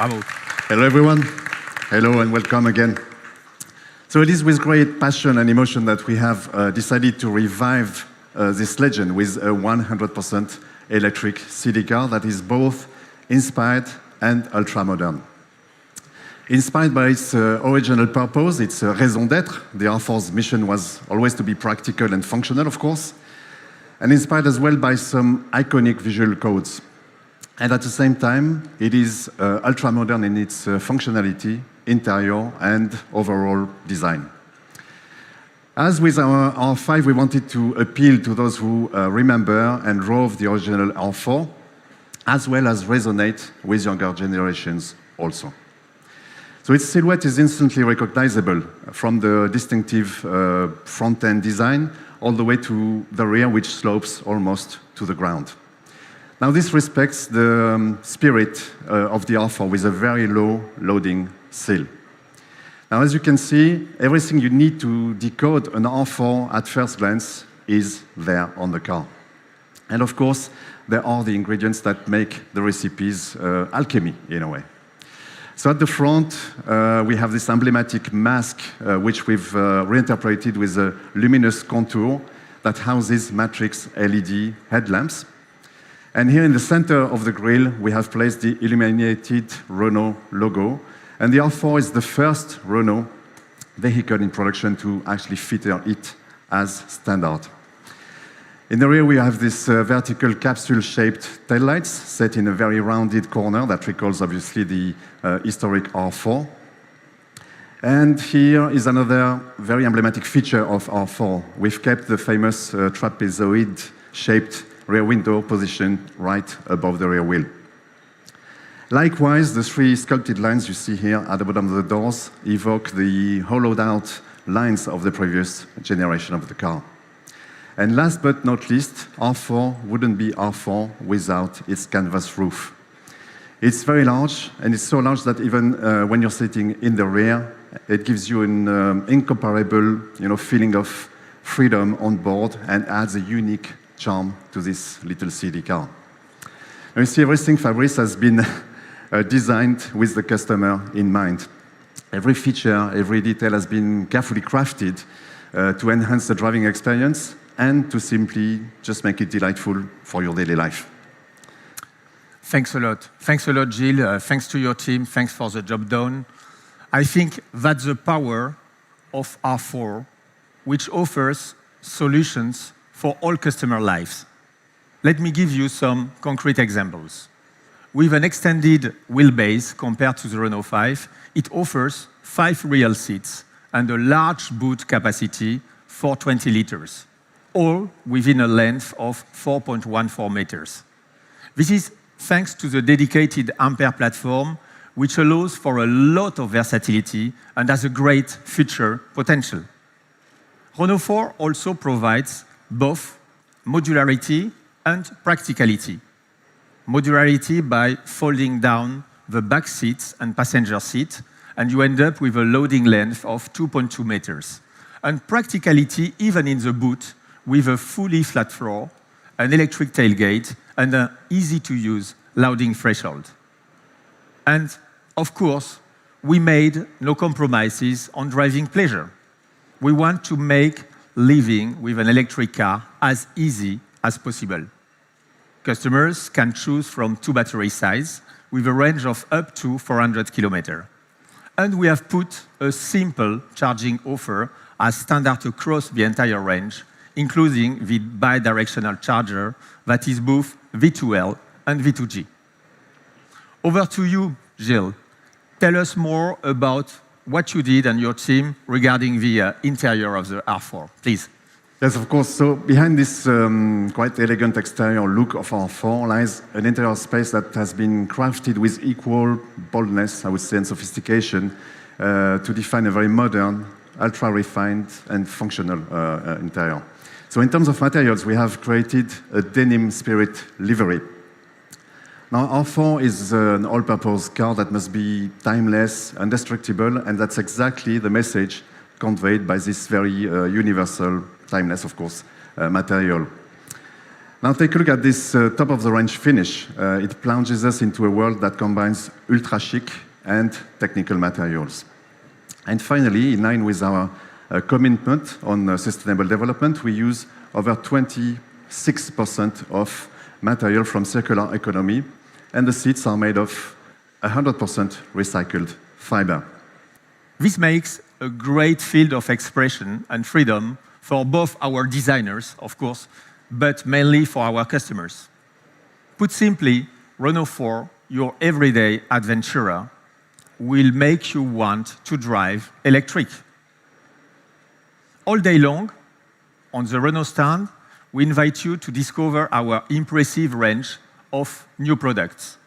Bravo. Hello, everyone. Hello, and welcome again. So it is with great passion and emotion that we have decided to revive this legend with a 100% electric city car that is both inspired and ultra-modern. Inspired by its original purpose, its raison d'être, the R4's mission was always to be practical and functional, of course, and inspired as well by some iconic visual codes. And at the same time, it is ultra-modern in its functionality, interior, and overall design. As with our R5, we wanted to appeal to those who remember and drove the original R4, as well as resonate with younger generations also. So its silhouette is instantly recognizable from the distinctive front-end design all the way to the rear, which slopes almost to the ground. Now, this respects the spirit of the R4 with a very low loading seal. Now, as you can see, everything you need to decode an R4 at first glance is there on the car. And of course, there are the ingredients that make the recipes alchemy, in a way. So at the front, we have this emblematic mask, which we've reinterpreted with a luminous contour that houses matrix LED headlamps. And here in the center of the grille, we have placed the illuminated Renault logo. And the R4 is the first Renault vehicle in production to actually feature it as standard. In the rear, we have this vertical capsule-shaped taillights set in a very rounded corner that recalls, obviously, the historic R4. And here is another very emblematic feature of R4. We've kept the famous trapezoid-shaped rear window positioned right above the rear wheel. Likewise, the three sculpted lines you see here at the bottom of the doors evoke the hollowed-out lines of the previous generation of the car. And last but not least, R4 wouldn't be R4 without its canvas roof. It's very large, and it's so large that even when you're sitting in the rear, it gives you an incomparable feeling of freedom on board and adds a unique charm to this little city car. And you see, everything Fabrice has been designed with the customer in mind. Every feature, every detail has been carefully crafted to enhance the driving experience and to simply just make it delightful for your daily life. Thanks a lot. Thanks a lot, Gilles. Thanks to your team. Thanks for the job done. I think that's the power of R4, which offers solutions for all customer lives. Let me give you some concrete examples. With an extended wheelbase compared to the Renault 5, it offers 5 real seats and a large boot capacity for 20 liters, all within a length of 4.14 meters. This is thanks to the dedicated Ampere platform, which allows for a lot of versatility and has a great future potential. Renault 4 also provides both modularity and practicality. Modularity by folding down the back seats and passenger seat, and you end up with a loading length of 2.2 meters. And practicality even in the boot with a fully flat floor, an electric tailgate, and an easy-to-use loading threshold. And of course, we made no compromises on driving pleasure. We want to make living with an electric car as easy as possible. Customers can choose from 2 battery sizes with a range of up to 400 kilometers. And we have put a simple charging offer as standard across the entire range, including the bi-directional charger that is both V2L and V2G. Over to you, Gilles. Tell us more about what you did and your team regarding the interior of the R4, please. Yes, of course. So behind this quite elegant exterior look of R4 lies an interior space that has been crafted with equal boldness, I would say, and sophistication to define a very modern, ultra-refined, and functional interior. So in terms of materials, we have created a denim spirit livery. Now, R4 is an all-purpose car that must be timeless, indestructible, and that's exactly the message conveyed by this very universal, timeless, of course, material. Now take a look at this top-of-the-range finish. It plunges us into a world that combines ultra-chic and technical materials. And finally, in line with our commitment on sustainable development, we use over 26% of material from circular economy, and the seats are made of 100% recycled fiber. This makes a great field of expression and freedom for both our designers, of course, but mainly for our customers. Put simply, Renault 4, your everyday adventurer, will make you want to drive electric. All day long, on the Renault stand, we invite you to discover our impressive range of new products.